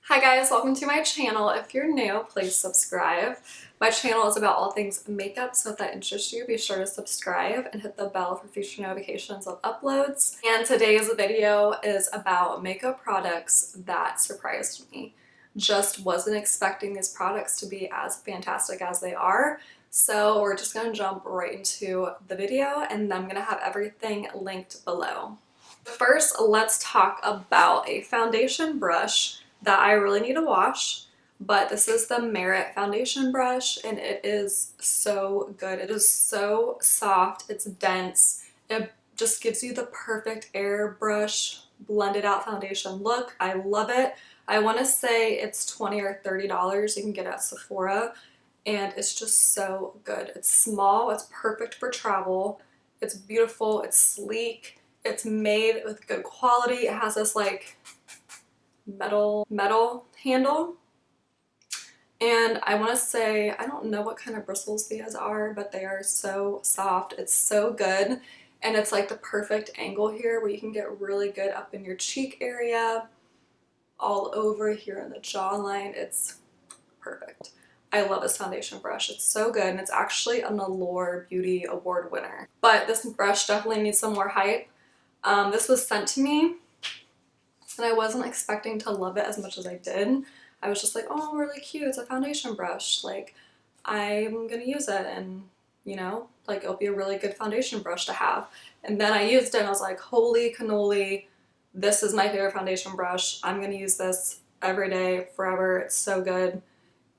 Hi guys, welcome to my channel. If you're new, please subscribe. My channel is about all things makeup, so if that interests you, be sure to subscribe and hit the bell for future notifications of uploads. And today's video is about makeup products that surprised me. Just wasn't expecting these products to be as fantastic as they are. So we're just gonna jump right into the video and then I'm gonna have everything linked below. First, let's talk about a foundation brush that I really need to wash, but this is the Merit foundation brush and it is so good. It is so soft, it's dense, it just gives you the perfect airbrush blended out foundation look. I love it. I want to say it's $20 or $30. You can get it at Sephora and it's just so good. It's small, it's perfect for travel, it's beautiful, it's sleek, it's made with good quality. It has this like metal handle. And I want to say, I don't know what kind of bristles these are, but they are so soft. It's so good. And it's like the perfect angle here where you can get really good up in your cheek area, all over here in the jawline. It's perfect. I love this foundation brush. It's so good and it's actually an Allure Beauty Award winner. But this brush definitely needs some more hype. This was sent to me and I wasn't expecting to love it as much as I did. I was just like, oh, really cute. It's a foundation brush. Like, I'm gonna use it and, you know, like it'll be a really good foundation brush to have. And then I used it and I was like, holy cannoli, this is my favorite foundation brush. I'm gonna use this every day, forever. It's so good.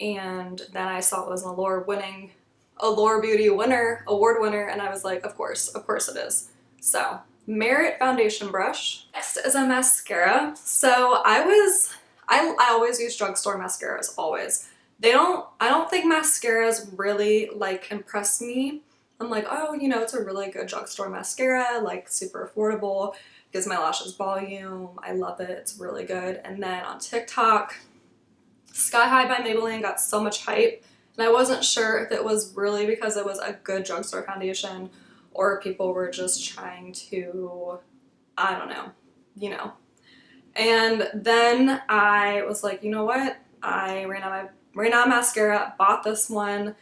And then I saw it was an Allure Beauty award winner, and I was like, of course it is. So, Merit foundation brush. Next is a mascara. So I always use drugstore mascaras, always. I don't think mascaras really like impress me. I'm like, oh, you know, it's a really good drugstore mascara, like super affordable, gives my lashes volume. I love it, it's really good. And then on TikTok, Sky High by Maybelline got so much hype, and I wasn't sure if it was really because it was a good drugstore foundation or people were just trying to, I don't know, you know. And then I was like, you know what? I ran out of mascara, bought this one,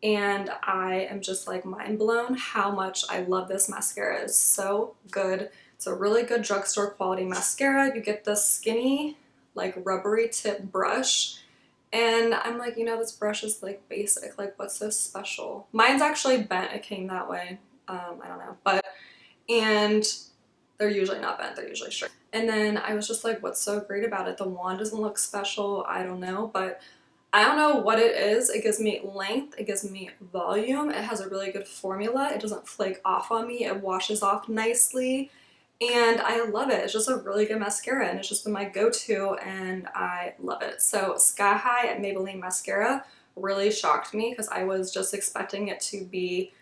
and I am just like mind blown how much I love this mascara. It's so good. It's a really good drugstore quality mascara. You get this skinny, like rubbery tip brush. And I'm like, you know, this brush is like basic. Like, what's so special? Mine's actually bent. It came that way. I don't know. And they're usually not bent. They're usually straight. And then I was just like, what's so great about it? The wand doesn't look special. I don't know. But I don't know what it is. It gives me length. It gives me volume. It has a really good formula. It doesn't flake off on me. It washes off nicely. And I love it. It's just a really good mascara and it's just been my go-to and I love it. So Sky High at Maybelline mascara really shocked me because I was just expecting it to be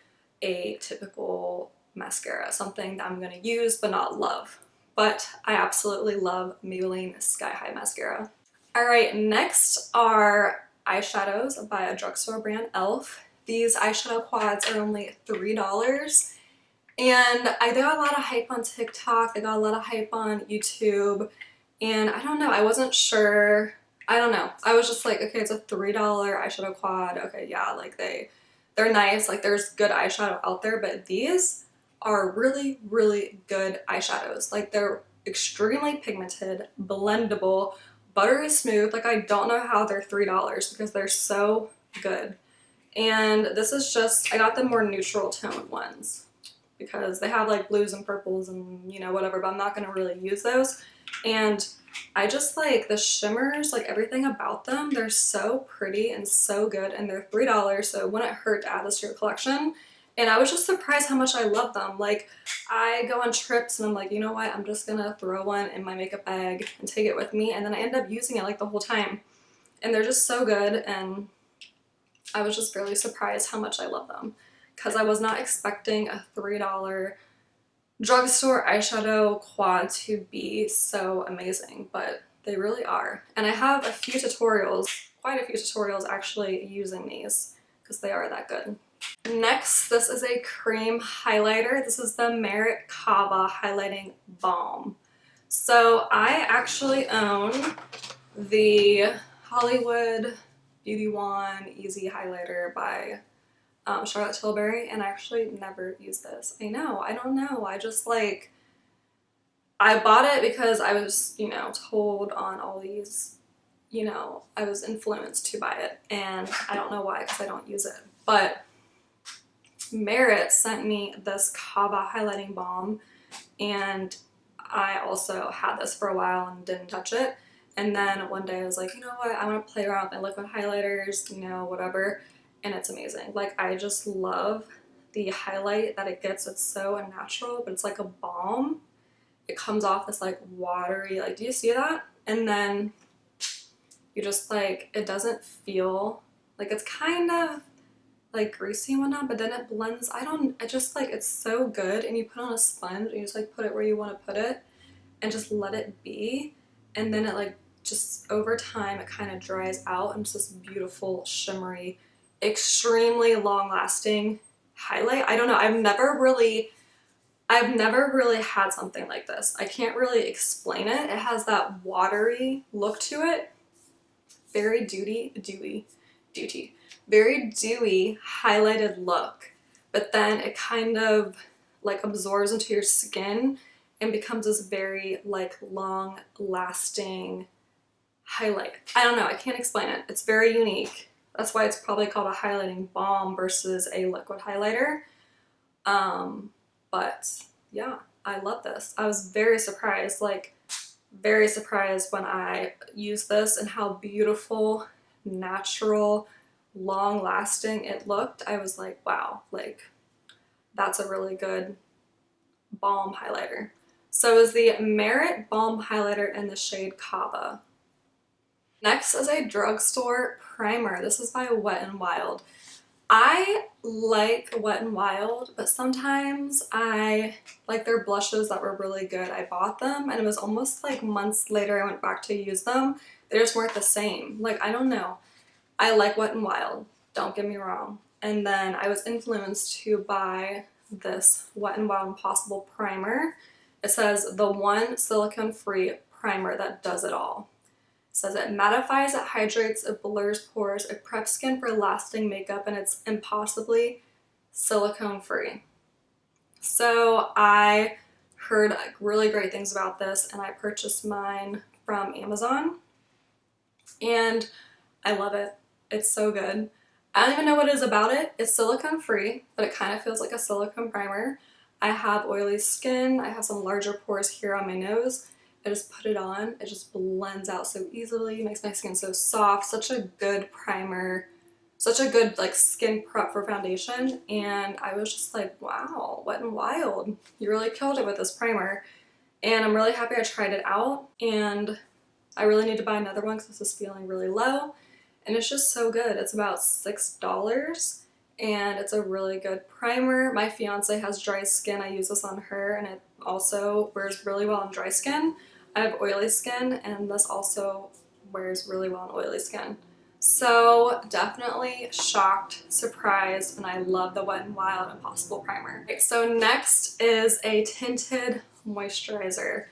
a typical mascara, something that I'm going to use but not love. But I absolutely love Maybelline Sky High mascara. Alright, next are eyeshadows by a drugstore brand, e.l.f. These eyeshadow quads are only $3. And they got a lot of hype on TikTok, they got a lot of hype on YouTube, and I don't know, I wasn't sure, I don't know. I was just like, okay, it's a $3 eyeshadow quad, okay, yeah, like they're nice, like there's good eyeshadow out there, but these are really, really good eyeshadows. Like they're extremely pigmented, blendable, buttery smooth. Like I don't know how they're $3 because they're so good. And this is just, I got the more neutral toned ones because they have like blues and purples and, you know, whatever, but I'm not going to really use those. And I just like the shimmers, like everything about them, they're so pretty and so good, and they're $3, so it wouldn't hurt to add this to your collection. And I was just surprised how much I love them. Like, I go on trips and I'm like, you know what, I'm just gonna throw one in my makeup bag and take it with me, and then I end up using it like the whole time. And they're just so good, and I was just really surprised how much I love them because I was not expecting a $3 drugstore eyeshadow quad to be so amazing, but they really are. And I have a few tutorials, quite a few tutorials actually using these because they are that good. Next, this is a cream highlighter. This is the Merit Kava Highlighting Balm. So I actually own the Hollywood Beauty Wand Easy Highlighter by Charlotte Tilbury, and I actually never use this. I know, I don't know. I just like, I bought it because I was, you know, told on all these, you know, I was influenced to buy it, and I don't know why because I don't use it. But Merit sent me this Kava highlighting balm, and I also had this for a while and didn't touch it. And then one day I was like, you know what, I want to play around with my liquid highlighters, you know, whatever. And it's amazing. Like, I just love the highlight that it gets. It's so unnatural, but it's like a balm. It comes off this like watery, like, do you see that? And then you just like, it doesn't feel like, it's kind of like greasy and whatnot, but then it blends. I just like, it's so good. And you put on a sponge and you just like put it where you want to put it and just let it be. And then it like, just over time, it kind of dries out and it's this beautiful, shimmery, extremely long lasting highlight. I don't know. I've never really had something like this. I can't really explain it. It has that watery look to it. Very very dewy highlighted look, but then it kind of like absorbs into your skin and becomes this very like long lasting highlight. I don't know, I can't explain it. It's very unique. That's why it's probably called a highlighting balm versus a liquid highlighter. But yeah, I love this. I was very surprised, like very surprised when I used this and how beautiful, natural, long lasting it looked. I was like, wow, like that's a really good balm highlighter. So is the Merit Balm Highlighter in the shade Kava. Next is a drugstore primer. This is by Wet n Wild. I like Wet n Wild, but sometimes I like their blushes that were really good. I bought them and it was almost like months later I went back to use them. They just weren't the same. Like, I don't know. I like Wet n Wild, don't get me wrong. And then I was influenced to buy this Wet n Wild Impossible Primer. It says the one silicone-free primer that does it all. It says it mattifies, it hydrates, it blurs pores, it preps skin for lasting makeup, and it's impossibly silicone-free. So I heard really great things about this, and I purchased mine from Amazon, and I love it. It's so good. I don't even know what it is about it. It's silicone free, but it kind of feels like a silicone primer. I have oily skin. I have some larger pores here on my nose. I just put it on. It just blends out so easily, makes my skin so soft. Such a good primer, such a good like skin prep for foundation. And I was just like, wow, Wet n Wild. You really killed it with this primer. And I'm really happy I tried it out. And I really need to buy another one because this is feeling really low. And it's just so good. It's about $6 and it's a really good primer. My fiance has dry skin. I use this on her and it also wears really well on dry skin. I have oily skin and this also wears really well on oily skin. So definitely shocked, surprised, and I love the Wet n Wild Impossible Primer. Okay, so next is a tinted moisturizer.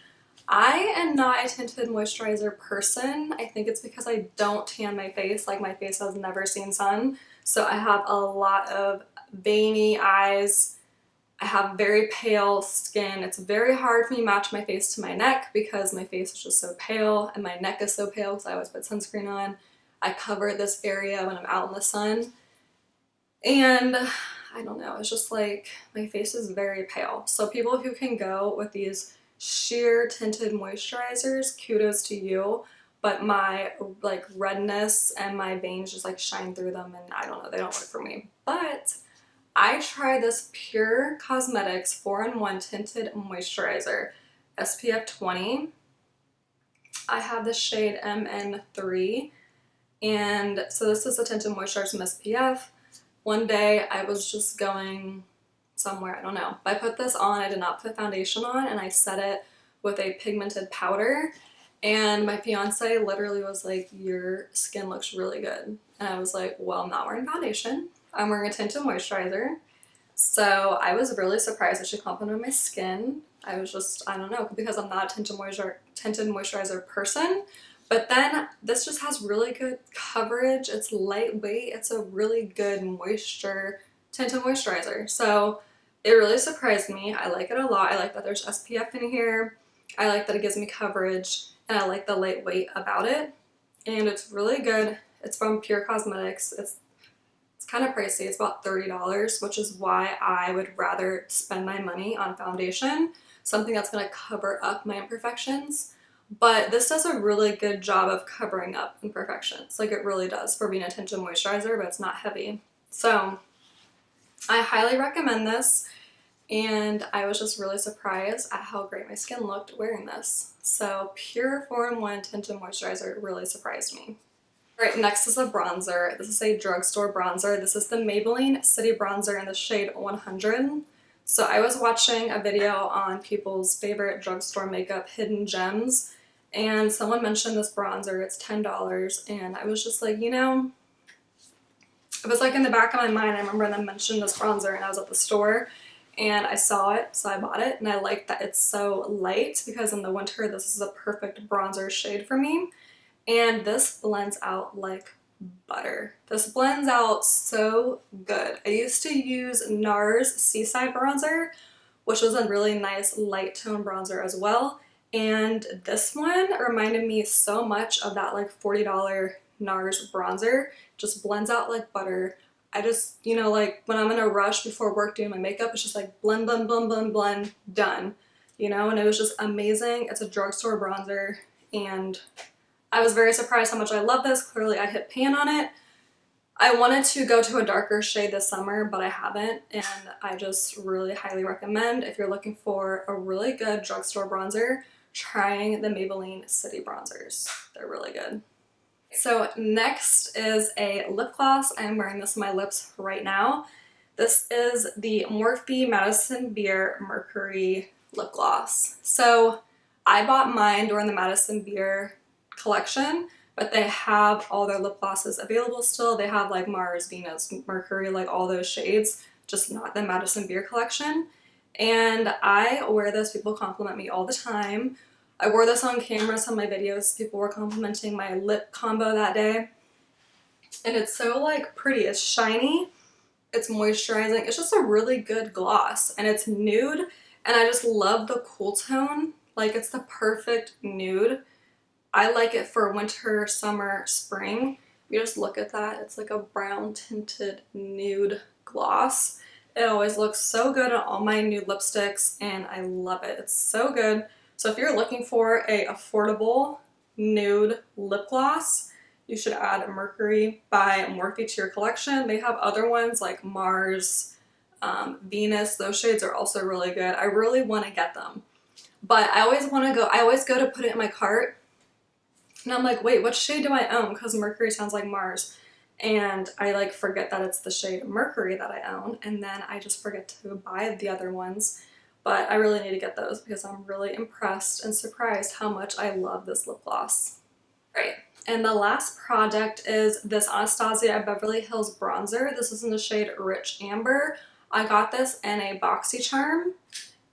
I am not a tinted moisturizer person. I think it's because I don't tan my face. Like, my face has never seen sun. So I have a lot of veiny eyes. I have very pale skin. It's very hard for me to match my face to my neck because my face is just so pale and my neck is so pale because I always put sunscreen on. I cover this area when I'm out in the sun. And I don't know, it's just like my face is very pale. So people who can go with these sheer tinted moisturizers, kudos to you, but my like redness and my veins just like shine through them and I don't know, they don't work for me. But I tried this Pure Cosmetics 4-in-1 tinted moisturizer, SPF 20. I have the shade MN3, and so this is a tinted moisturizer from SPF. One day I was just going somewhere, I don't know. But I put this on, I did not put foundation on, and I set it with a pigmented powder. And my fiance literally was like, your skin looks really good. And I was like, well, I'm not wearing foundation. I'm wearing a tinted moisturizer. So I was really surprised that she complimented my skin. I was just, I don't know, because I'm not a tinted moisturizer person. But then this just has really good coverage. It's lightweight. It's a really good moisture tinted moisturizer. So it really surprised me. I like it a lot. I like that there's SPF in here. I like that it gives me coverage, and I like the lightweight about it. And it's really good. It's from Pure Cosmetics. It's kind of pricey. It's about $30, which is why I would rather spend my money on foundation, something that's going to cover up my imperfections. But this does a really good job of covering up imperfections. Like, it really does for being a tinted moisturizer, but it's not heavy. So I highly recommend this, and I was just really surprised at how great my skin looked wearing this. So Pure 4-in-1 Tinted Moisturizer really surprised me. All right, next is a bronzer. This is a drugstore bronzer. This is the Maybelline City Bronzer in the shade 100. So I was watching a video on people's favorite drugstore makeup hidden gems, and someone mentioned this bronzer. It's $10, and I was just like, you know, it was like in the back of my mind. I remember them mentioning this bronzer, and I was at the store and I saw it, so I bought it, and I like that it's so light because in the winter this is a perfect bronzer shade for me. And this blends out like butter. This blends out so good. I used to use NARS Seaside Bronzer, which was a really nice light tone bronzer as well. And this one reminded me so much of that like $40 NARS bronzer. Just blends out like butter. I just, you know, like when I'm in a rush before work doing my makeup, it's just like blend, blend, blend, blend, blend, done. You know, and it was just amazing. It's a drugstore bronzer, and I was very surprised how much I love this. Clearly I hit pan on it. I wanted to go to a darker shade this summer, but I haven't, and I just really highly recommend, if you're looking for a really good drugstore bronzer, trying the Maybelline City Bronzers. They're really good. So next is a lip gloss. I'm wearing this on my lips right now. This is the Morphe Madison Beer Mercury lip gloss. So I bought mine during the Madison Beer collection, but they have all their lip glosses available still. They have like Mars, Venus, Mercury, like all those shades, just not the Madison Beer collection. And I wear this. People compliment me all the time. I wore this on camera, some of my videos. People were complimenting my lip combo that day. And it's so like pretty. It's shiny. It's moisturizing. It's just a really good gloss, and it's nude, and I just love the cool tone. Like, it's the perfect nude. I like it for winter, summer, spring. You just look at that. It's like a brown tinted nude gloss. It always looks so good on all my nude lipsticks, and I love it. It's so good. So if you're looking for a affordable nude lip gloss, you should add Mercury by Morphe to your collection. They have other ones like Mars, Venus. Those shades are also really good. I really want to get them, but I always go to put it in my cart, and I'm like, wait, what shade do I own? Because Mercury sounds like Mars. And I like forget that it's the shade Mercury that I own, and then I just forget to buy the other ones. But I really need to get those because I'm really impressed and surprised how much I love this lip gloss. Right. And the last product is this Anastasia Beverly Hills bronzer. This is in the shade Rich Amber. I got this in a BoxyCharm,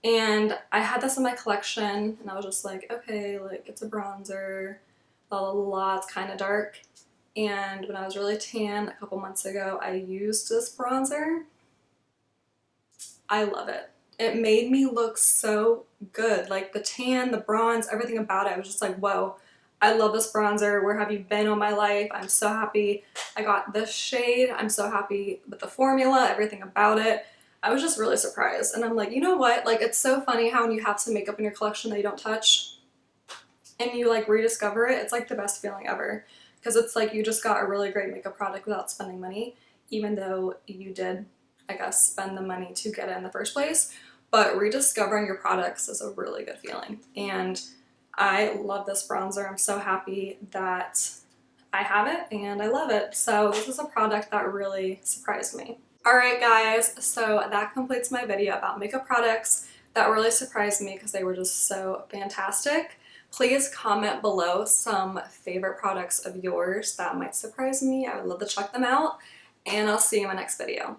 and I had this in my collection, and I was just like, okay, like, it's a bronzer, blah, blah, blah, it's kind of dark. And when I was really tan a couple months ago, I used this bronzer. I love it. It made me look so good. Like, the tan, the bronze, everything about it. I was just like, whoa, I love this bronzer. Where have you been all my life? I'm so happy I got this shade. I'm so happy with the formula, everything about it. I was just really surprised. And I'm like, you know what? Like, it's so funny how when you have some makeup in your collection that you don't touch and you like rediscover it, it's like the best feeling ever. Because it's like you just got a really great makeup product without spending money, even though you did, I guess, spend the money to get it in the first place. But rediscovering your products is a really good feeling. And I love this bronzer. I'm so happy that I have it, and I love it. So this is a product that really surprised me. Alright guys, so that completes my video about makeup products that really surprised me because they were just so fantastic. Please comment below some favorite products of yours that might surprise me. I would love to check them out, and I'll see you in my next video.